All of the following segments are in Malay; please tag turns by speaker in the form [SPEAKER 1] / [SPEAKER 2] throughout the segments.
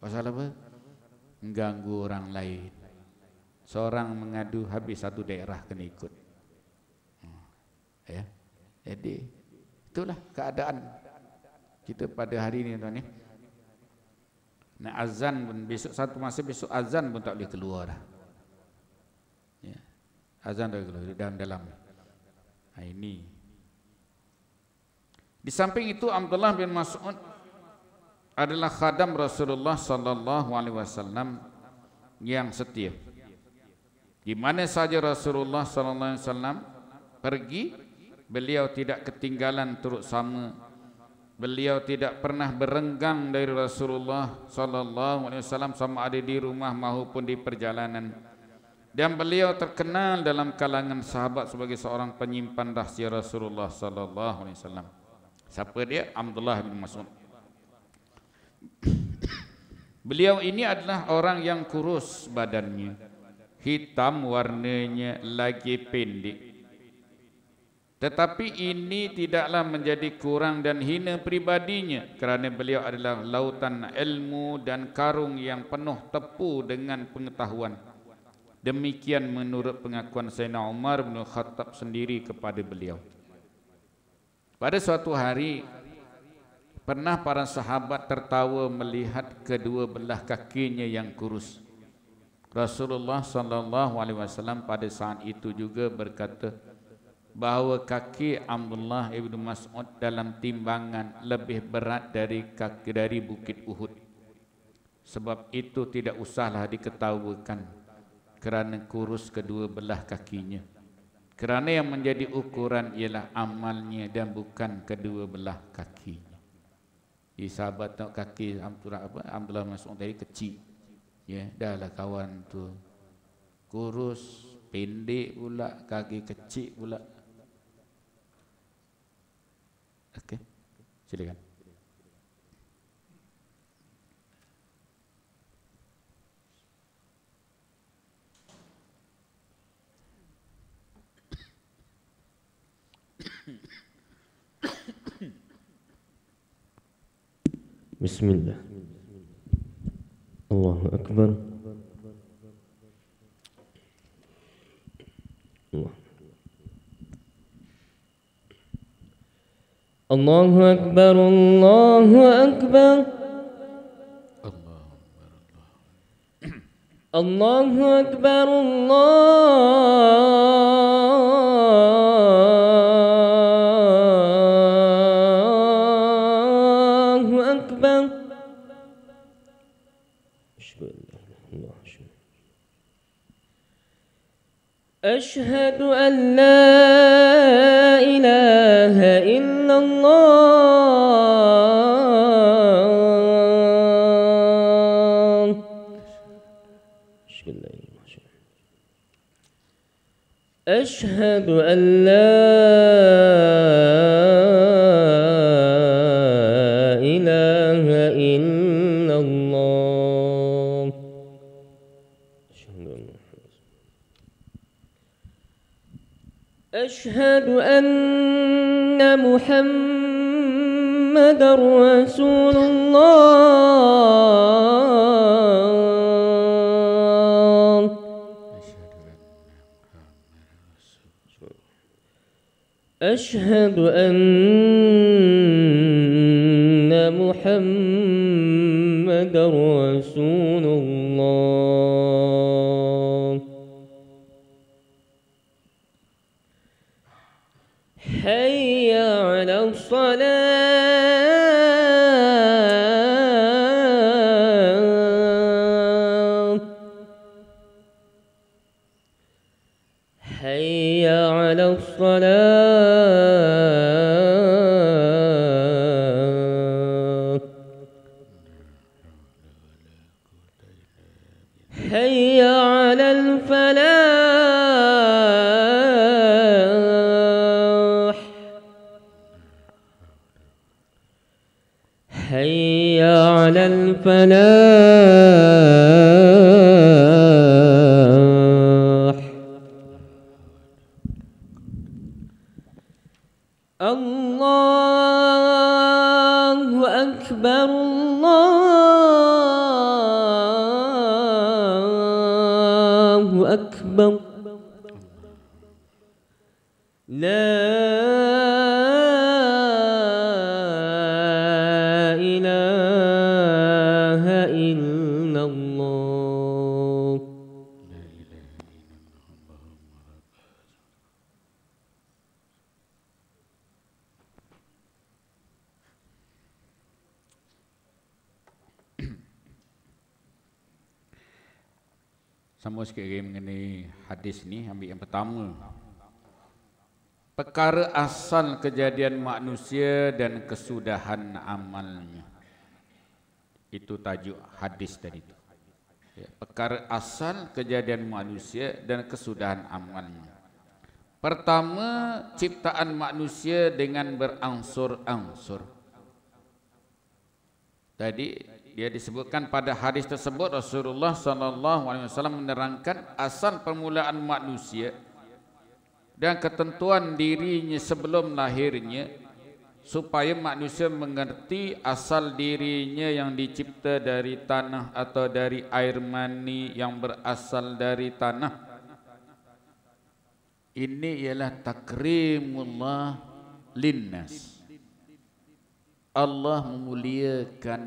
[SPEAKER 1] Pasal apa? Mengganggu orang lain. Seorang mengadu habis satu daerah kena ikut. Ya. Jadi itulah keadaan kita pada hari ini tuan ni. Nak azan pun besok satu masa besok azan pun tak boleh keluar dah. Ya. Azan tak boleh keluar dalam. Ini. Di samping itu Abdullah bin Mas'ud adalah khadam Rasulullah sallallahu alaihi wasallam yang setia. Di mana saja Rasulullah sallallahu alaihi wasallam pergi, beliau tidak ketinggalan turut sama. Beliau tidak pernah berenggang dari Rasulullah sallallahu alaihi wasallam sama ada di rumah maupun di perjalanan. Dan beliau terkenal dalam kalangan sahabat sebagai seorang penyimpan rahsia Rasulullah sallallahu alaihi wasallam. Siapa dia? Abdullah bin Mas'ud. Beliau ini adalah orang yang kurus badannya, hitam warnanya, lagi pendek. Tetapi ini tidaklah menjadi kurang dan hina pribadinya, kerana beliau adalah lautan ilmu dan karung yang penuh tepu dengan pengetahuan. Demikian menurut pengakuan Sayyidina Umar bin Khattab sendiri kepada beliau. Pada suatu hari pernah para sahabat tertawa melihat kedua belah kakinya yang kurus. Rasulullah sallallahu alaihi wasallam pada saat itu juga berkata bahawa kaki Abdullah ibnu Mas'ud dalam timbangan lebih berat dari kaki dari bukit Uhud. Sebab itu tidak usahlah diketawakan kerana kurus kedua belah kakinya. Kerana yang menjadi ukuran ialah amalnya dan bukan kedua belah kakinya. Di sahabat tengok kaki Abdullah Mas'ud tadi kecil. Ya, dahlah kawan tu kurus, pendek pula, kaki kecil pula. Okey. Silakan.
[SPEAKER 2] Bismillah. Allahu Akbar. Allahu Akbar. Allahu Akbar. Allahu Akbar. أشهد أن لا إله إلا الله. أشهد أن لا إله إلا الله. أشهد أن محمد رسول الله. أشهد أن محمد رسول الله. حي على الصلاة. حي على الصلاة. حي على الفلاح. حي على الفلاح. الله أكبر. الله أكبر لا إله إلا الله.
[SPEAKER 1] Sama sikit lagi mengenai hadis ni, ambil yang pertama. Perkara asal kejadian manusia dan kesudahan amalnya. Itu tajuk hadis tadi itu. Ya, perkara asal kejadian manusia dan kesudahan amalnya. Pertama, ciptaan manusia dengan berangsur-angsur. Tadi dia disebutkan pada hadis tersebut Rasulullah SAW menerangkan asal permulaan manusia dan ketentuan dirinya sebelum lahirnya supaya manusia mengerti asal dirinya yang dicipta dari tanah atau dari air mani yang berasal dari tanah. Ini ialah takrimullah linnas. Allah memuliakan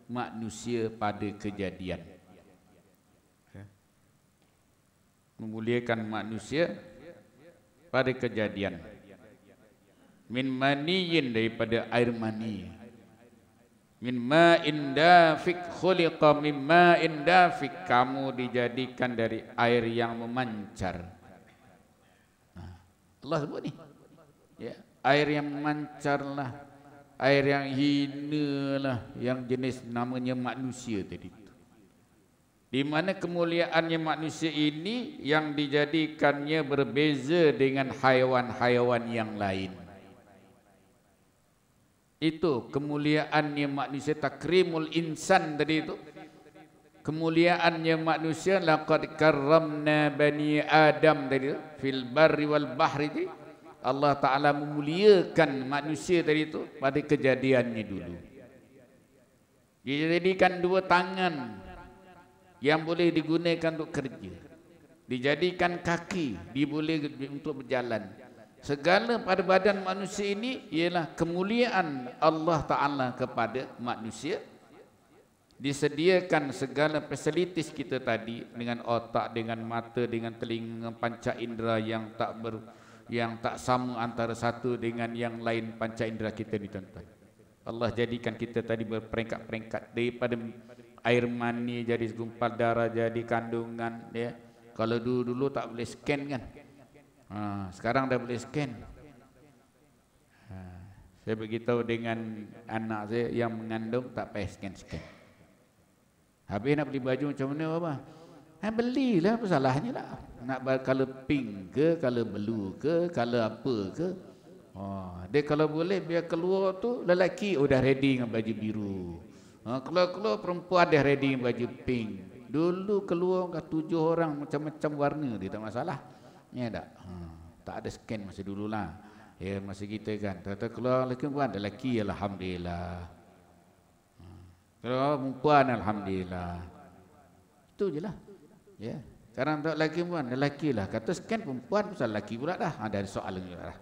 [SPEAKER 1] manusia pada kejadian. Memuliakan manusia pada kejadian. Min maniyin, daripada air mani. Min ma'in dafik khuliqa min ma'in dafik, kamu dijadikan dari air yang memancar. Allah sebut ni. Ya, air yang memancar lah. Air yang hina lah, yang jenis namanya manusia tadi itu. Di mana kemuliaannya manusia ini yang dijadikannya berbeza dengan haiwan-haiwan yang lain. Itu kemuliaannya manusia, takrimul insan tadi itu. Kemuliaannya manusia, laqad karramna bani Adam tadi itu, fil barri wal bahri tadi. Allah Ta'ala memuliakan manusia tadi itu pada kejadiannya dulu. Dijadikan dua tangan yang boleh digunakan untuk kerja. Dijadikan kaki, boleh untuk berjalan. Segala pada badan manusia ini ialah kemuliaan Allah Ta'ala kepada manusia. Disediakan segala fasilitas kita tadi, dengan otak, dengan mata, dengan telinga, panca indera yang tak sama antara satu dengan yang lain panca indera kita ni tuan-tuan. Allah jadikan kita tadi berperingkat-peringkat, daripada air mani jadi segumpal darah, jadi kandungan ya. Kalau dulu tak boleh scan kan. Sekarang dah boleh scan. Saya beritahu dengan anak saya yang mengandung, tak payah scan-scan. Habis nak beli baju macam mana apa? Belilah, apa salahnya lah. Nak color pink ke, color blue ke, color apa ke. Dia kalau boleh biar keluar tu lelaki dah ready dengan baju biru. Keluar perempuan dah ready dengan baju pink. Dulu keluar 7 orang macam-macam warna, dia tak masalah. Ya tak? Tak ada scan masa dululah. Ya masa kita kan. Kata keluar lelaki perempuan, ada lelaki alhamdulillah. Keluar perempuan alhamdulillah. Itu je lah. Ya. Sekarang tak lelaki perempuan, lelaki lah. Kata scan perempuan, pasal lelaki pula dah. Ada soalan juga dah.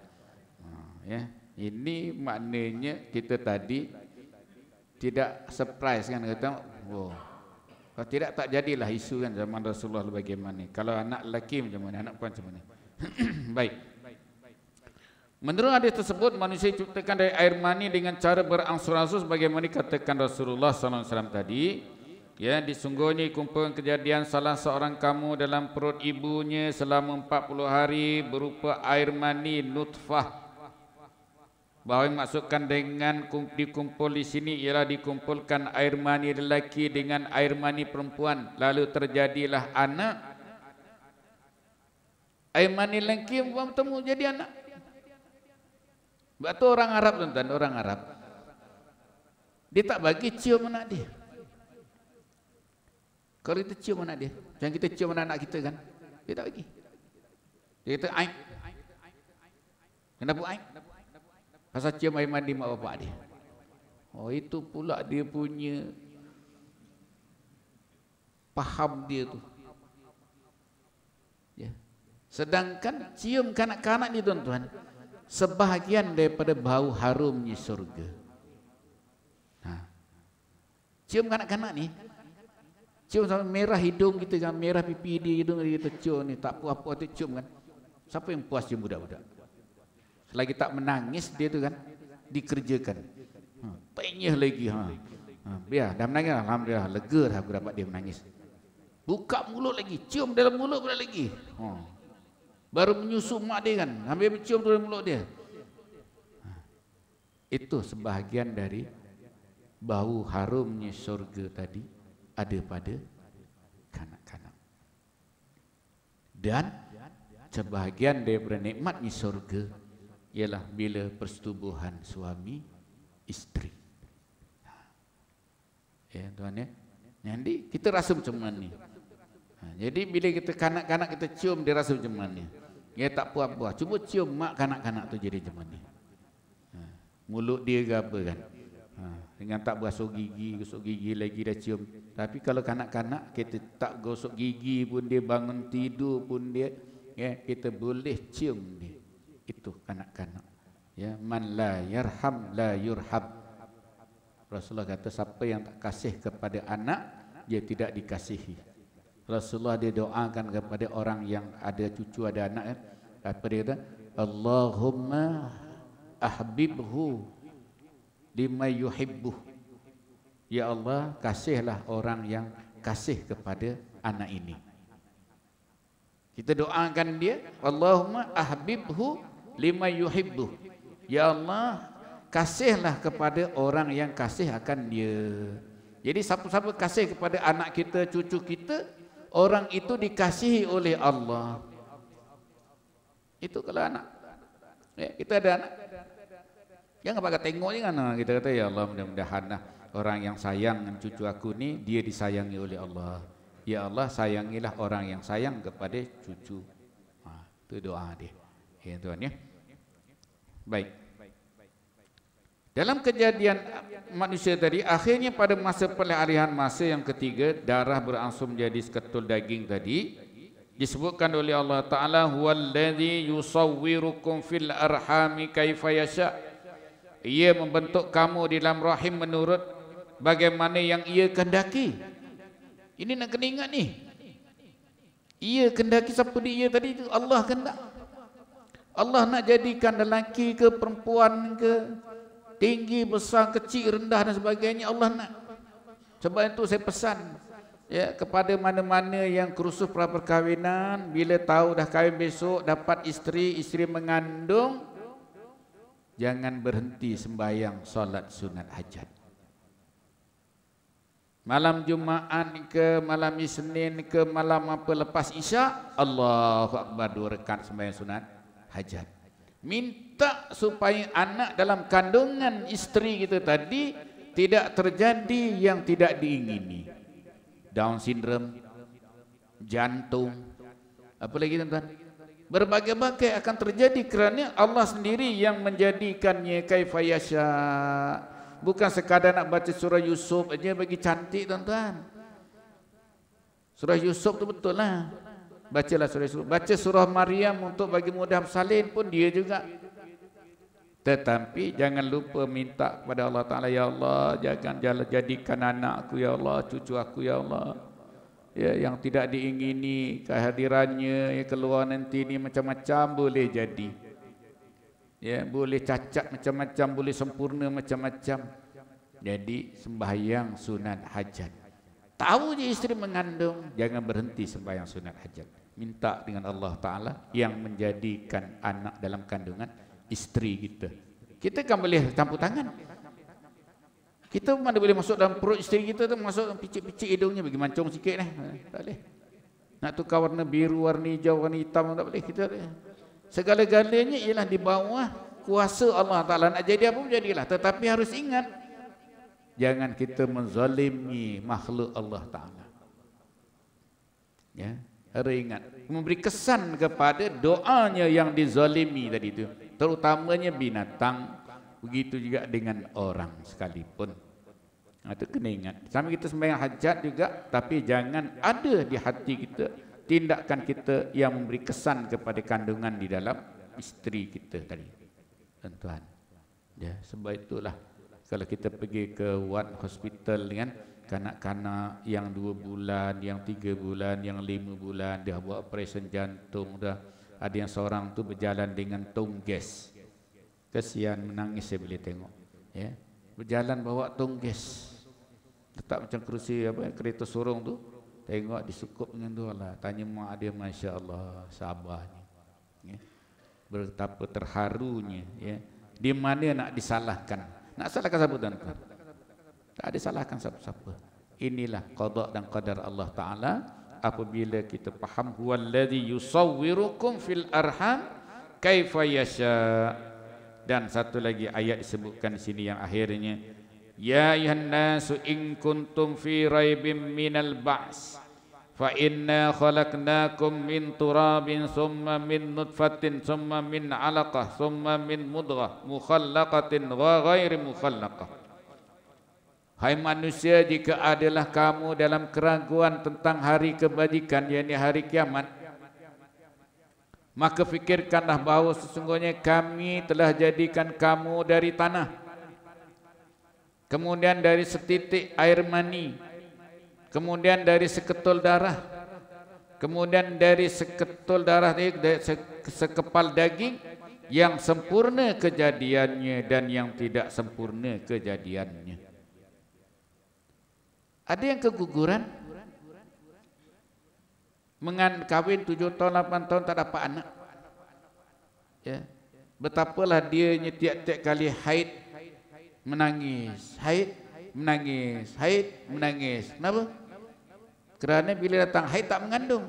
[SPEAKER 1] Ya. Ini maknanya kita tadi tidak surprise kan, kata kalau tidak tak jadilah isu kan zaman Rasulullah bagaimana. Kalau anak lelaki macam mana, anak perempuan macam mana. Baik. Menurut hadis tersebut, manusia diciptakan dari air mani dengan cara berangsur-angsur sebagaimana katakan Rasulullah SAW tadi. Ya, disungguhnya kumpulan kejadian salah seorang kamu dalam perut ibunya selama 40 hari berupa air mani nutfah. Bahawa yang maksudkan dengan dikumpul di sini ialah dikumpulkan air mani lelaki dengan air mani perempuan, lalu terjadilah anak. Air mani lelaki perempuan bertemu jadi anak. Sebab tu orang Arab tuan-tuan, orang Arab dia tak bagi cium anak dia. Kalau kita cium anak dia, macam kita cium anak kita kan, dia tak bagi. Dia kata aib. Kenapa aib? Pasal cium air mandi mak bapak dia. Itu pula dia punya faham dia tu. Sedangkan cium kanak-kanak ni tuan-tuan, sebahagian daripada bau harumnya surga. Cium kanak-kanak ni, cium sampai merah hidung kita kan, merah pipi di hidung kita cium ni, tak puas apa tu cium kan. Siapa yang puas cium budak-budak? Selagi tak menangis dia tu kan, dikerjakan. Penyih lagi. Biar dah menangis, alhamdulillah lega dah aku dapat dia menangis. Buka mulut lagi, cium dalam mulut pula lagi. Baru menyusu mak dia kan, ambil cium dalam mulut dia. Itu sebahagian dari bau harumnya surga tadi ada pada kanak-kanak. Dan sebahagian daripada nikmatnya surga ialah bila persetubuhan suami isteri. Ya tuan ya. Jadi kita rasa macam mana ni? Jadi bila kita kanak-kanak kita cium dia rasa macam mana? Dia tak puas-puas. Cuba cium mak kanak-kanak tu jadi macam mana? Mulut dia ke apa kan? Dengan tak gosok gigi lagi dah cium. Tapi kalau kanak-kanak kita tak gosok gigi pun dia, bangun tidur pun dia, ya, kita boleh cium dia. Itu kanak-kanak. Ya, man la yarham la yurhab. Rasulullah kata siapa yang tak kasih kepada anak, dia tidak dikasihi. Rasulullah dia doakan kepada orang yang ada cucu ada anak kan. Apa dia kata? Allahumma ahbibhu lima yuhibbuh. Ya Allah, kasihlah orang yang kasih kepada anak ini. Kita doakan dia, Allahumma ahbibhu lima yuhibbuh. Ya Allah, kasihlah kepada orang yang kasih akan dia. Jadi siapa-siapa kasih kepada anak kita, cucu kita, orang itu dikasihi oleh Allah. Itu kalau anak. Ya, kita ada anak. Jangan pakai tengok je kan. Kita kata ya Allah, mudah-mudahan orang yang sayang dengan cucu aku ni dia disayangi oleh Allah. Ya Allah, sayangilah orang yang sayang kepada cucu. Itu doa dia. Ya tuan ya. Baik. Dalam kejadian manusia tadi, akhirnya pada masa peralihan masa yang ketiga, darah berangsur menjadi seketul daging tadi, disebutkan oleh Allah Ta'ala, huwallazi yusawwirukum fil arhami kaifa yasha. Ia membentuk kamu di dalam rahim menurut bagaimana yang ia kehendaki. Ini nak kena ingat ni. Ia kehendaki siapa dia tadi itu? Allah kehendak. Allah nak jadikan lelaki ke perempuan ke, tinggi, besar, kecil, rendah dan sebagainya, Allah nak. Sebab itu saya pesan ya kepada mana-mana yang kerusuh praperkahwinan, bila tahu dah kahwin besok dapat isteri mengandung, jangan berhenti sembahyang solat sunat hajat. Malam Jumaat ke, malam Isnin ke, malam apa lepas Isyak, Allahu Akbar 2 rakaat sembahyang sunat hajat. Minta supaya anak dalam kandungan isteri kita tadi tidak terjadi yang tidak diingini. Down syndrome, jantung, apa lagi tuan-tuan? Berbagai-bagai akan terjadi kerana Allah sendiri yang menjadikannya kaifa yasha. Bukan sekadar nak baca surah Yusuf aja bagi cantik tuan-tuan. Surah Yusuf tu betul lah. Bacalah surah Yusuf. Baca surah Maryam untuk bagi mudah bersalin pun dia juga. Tetapi jangan lupa minta kepada Allah Ta'ala, ya Allah, jangan jadikan anakku ya Allah, cucu aku ya Allah, ya, yang tidak diingini kehadirannya, ya, keluar nanti ni macam-macam boleh jadi, ya, boleh cacat macam-macam, boleh sempurna macam-macam. Jadi sembahyang sunat hajat. Tahu je isteri mengandung, jangan berhenti sembahyang sunat hajat. Minta dengan Allah Ta'ala yang menjadikan anak dalam kandungan isteri kita. Kita kan boleh campur tangan. Kita mana boleh masuk dalam perut isteri kita tu, masuk picit-picit hidungnya bagi mancung sikit ni. Tak boleh. Nak tukar warna biru, warna hijau, warna hitam tak boleh. Kita segala-galanya ialah di bawah kuasa Allah Ta'ala. Nak jadi apa pun jadilah. Tetapi harus ingat, jangan kita menzalimi makhluk Allah Ta'ala. Ya, harus ingat. Memberi kesan kepada doanya yang dizalimi tadi itu. Terutamanya binatang. Begitu juga dengan orang sekalipun. Itu kena ingat. Sama kita sembahyang hajat juga, tapi jangan ada di hati kita tindakan kita yang memberi kesan kepada kandungan di dalam isteri kita tadi, tuan-tuan. Ya, sebab itulah kalau kita pergi ke ward hospital kan, kanak-kanak yang 2 bulan, yang 3 bulan, yang 5 bulan dia buat operasi jantung dah. Ada yang seorang tu berjalan dengan tong gas. Kesian, menangis saya boleh tengok. Ya, berjalan bawa tong gas. Letak macam kerusi apa kereta sorong tu. Tengok disukup dengan tu lah. Tanya mak dia, Masya Allah, sabarnya. Ya. Betapa terharunya. Ya. Di mana nak disalahkan? Nak salahkan siapa tuan-tuan? Tak disalahkan siapa-siapa. Inilah qada dan qadar Allah Ta'ala. Apabila kita faham, huwallazi yusawwirukum fil arham kaifa yasha. Dan satu lagi ayat disebutkan di sini yang akhirnya, ya ayuhan nasu in kuntum fi raibim minal ba's fa inna khalaqnakum min turabin summa min nutfatin summa min alaqah summa min mudghah mukhallaqatin wa ghairi mukhallaqah. Hai manusia, jika adalah kamu dalam keraguan tentang hari kebajikan, yakni hari kiamat, maka fikirkanlah bahawa sesungguhnya kami telah jadikan kamu dari tanah, kemudian dari setitik air mani, kemudian dari seketul darah, kemudian dari seketul darah sekepal daging, yang sempurna kejadiannya dan yang tidak sempurna kejadiannya. Ada yang keguguran, kahwin 7 tahun 8 tahun tak dapat anak. Ya. Betapalah dia tiap-tiap kali haid menangis, haid menangis, haid menangis. Kenapa? Kerana bila datang haid tak mengandung.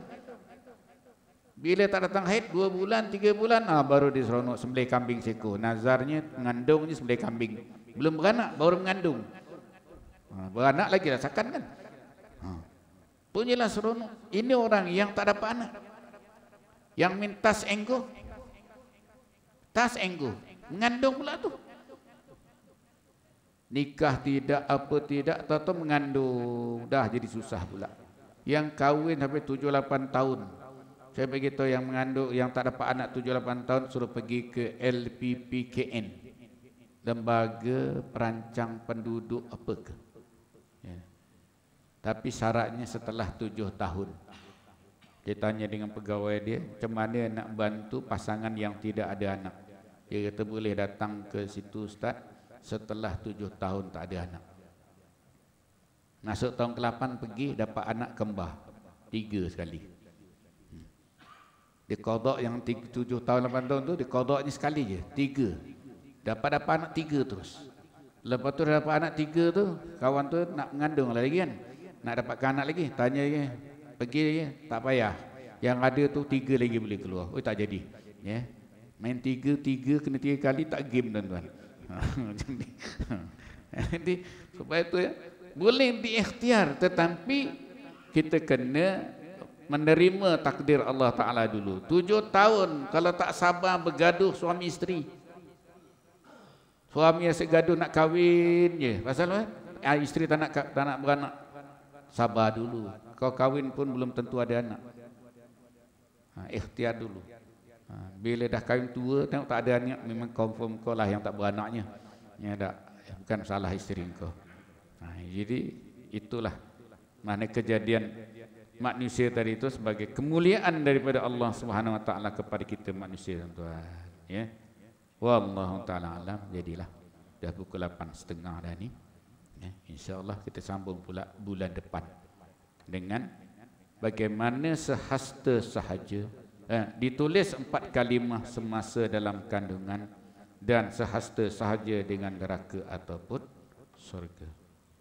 [SPEAKER 1] Bila tak datang haid 2 bulan, 3 bulan, baru diseronok sembelih kambing seko. Nazarnya mengandungnya sembelih kambing. Belum beranak, baru mengandung. Beranak lagi rasakan kan. Punyalah seronok. Ini orang yang tak dapat anak, yang mintas enggo, tas enggo, mengandung pula tu. Nikah tidak, apa tidak, tahu mengandung, dah jadi susah pula. Yang kahwin sampai 7-8 tahun, saya beritahu yang mengandung, yang tak dapat anak 7-8 tahun, suruh pergi ke LPPKN, Lembaga Perancang Penduduk apa ke. Ya. Tapi syaratnya setelah 7 tahun. Dia tanya dengan pegawai dia, macam mana nak bantu pasangan yang tidak ada anak. Dia kata boleh datang ke situ Ustaz setelah 7 tahun tak ada anak. Masuk tahun ke-8 pergi dapat anak kembar 3 sekali. Dia qada yang 7 tahun 8 tahun tu, dia qadanya sekali je 3. Dapat anak 3 terus. Lepas tu dapat anak 3 tu, kawan tu nak mengandung lagi kan. Nak dapatkan anak lagi, tanya je, pergi je, tak payah. Yang ada tu 3 lagi boleh keluar. Oh tak jadi. Ya. Main 3 kena 3 kali tak game tuan-tuan. Macam ni. Jadi supaya tu ya, boleh diikhtiar, tetapi kita kena menerima takdir Allah Ta'ala dulu. 7 tahun kalau tak sabar bergaduh suami isteri. Suami asyik gaduh nak kahwin je. Pasal apa? Isteri tak nak beranak. Sabar dulu. Kau kahwin pun belum tentu ada anak. Ikhtiar dulu. Bila dah kahwin tua, tengok tak ada anak, memang confirm kau lah yang tak beranaknya. Ya tak, bukan salah isteri kau. Jadi itulah mana kejadian manusia tadi itu sebagai kemuliaan daripada Allah Subhanahu Wa Taala kepada kita manusia, tuan-tuan. Ya. Wallahu ta'ala alam. Jadilah dah pukul 8.30 dah ni. Ya, InsyaAllah kita sambung pula bulan depan dengan bagaimana sehasta sahaja ditulis 4 kalimah semasa dalam kandungan dan sehasta sahaja dengan neraka ataupun surga.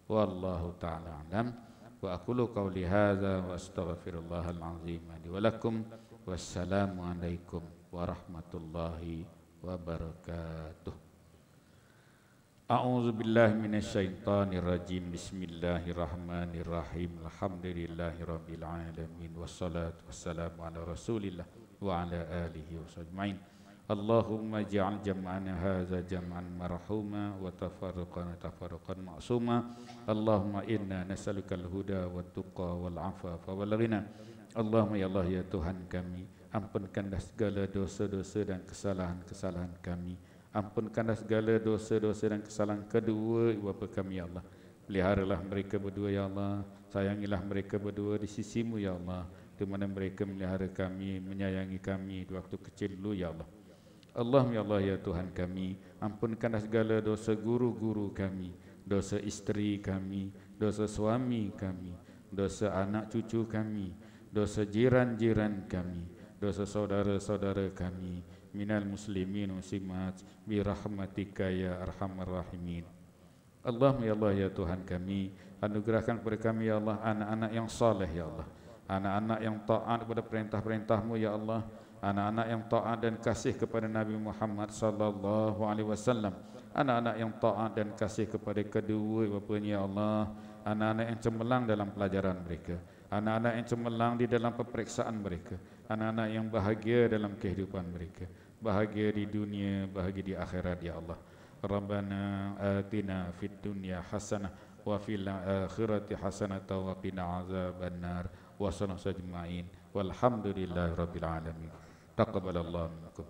[SPEAKER 1] Wallahu ta'ala alam. Wa aqulu qawli hadza wa astaghfirullahal azim li wa lakum. Wassalamu alaikum warahmatullahi wabarakatuh. A'udzu billahi minasyaitonir rajim. Bismillahirrahmanirrahim. Alhamdulillahirabbil alamin wassalatu wassalamu ala Rasulillah wa ala alihi wasajmain. Allahumma ja'al jam'ana hadza jam'an marhuma wa tafarruqana tafarruqan ma'suma. Allahumma inna nas'aluka al-huda wat tuqa wal afafa wal ghina. Allahumma ya Allah ya Tuhan kami, ampunkanlah segala dosa-dosa dan kesalahan-kesalahan kami. Ampunkanlah segala dosa-dosa dan kesalahan kedua ibu bapa kami ya Allah. Peliharalah mereka berdua ya Allah. Sayangilah mereka berdua di sisimu ya Allah, di mana mereka melihara kami, menyayangi kami di waktu kecil dulu ya Allah. Allahumma ya Allah ya Tuhan kami, ampunkanlah segala dosa guru-guru kami, dosa isteri kami, dosa suami kami, dosa anak cucu kami, dosa jiran-jiran kami, dosa saudara-saudara kami, minal muslimin muslimat bi rahmatika ya arhamar rahimin. Allahumma ya Allah ya Tuhan kami, anugerahkan kepada kami ya Allah anak-anak yang saleh ya Allah, anak-anak yang taat kepada perintah-perintah-Mu ya Allah, anak-anak yang taat dan kasih kepada Nabi Muhammad sallallahu alaihi wasallam, anak-anak yang taat dan kasih kepada kedua bapanya ya Allah, anak-anak yang cemerlang dalam pelajaran mereka, anak-anak yang cemerlang di dalam peperiksaan mereka, anak-anak yang bahagia dalam kehidupan mereka, bahagia di dunia, bahagia di akhirat ya Allah. Rabbana atina fid dunya hasanah wa fil akhirati hasanah wa qina azabannar wa sallallahu ajma'in walhamdulillahi rabbil alamin. Taqabbalallahu minkum.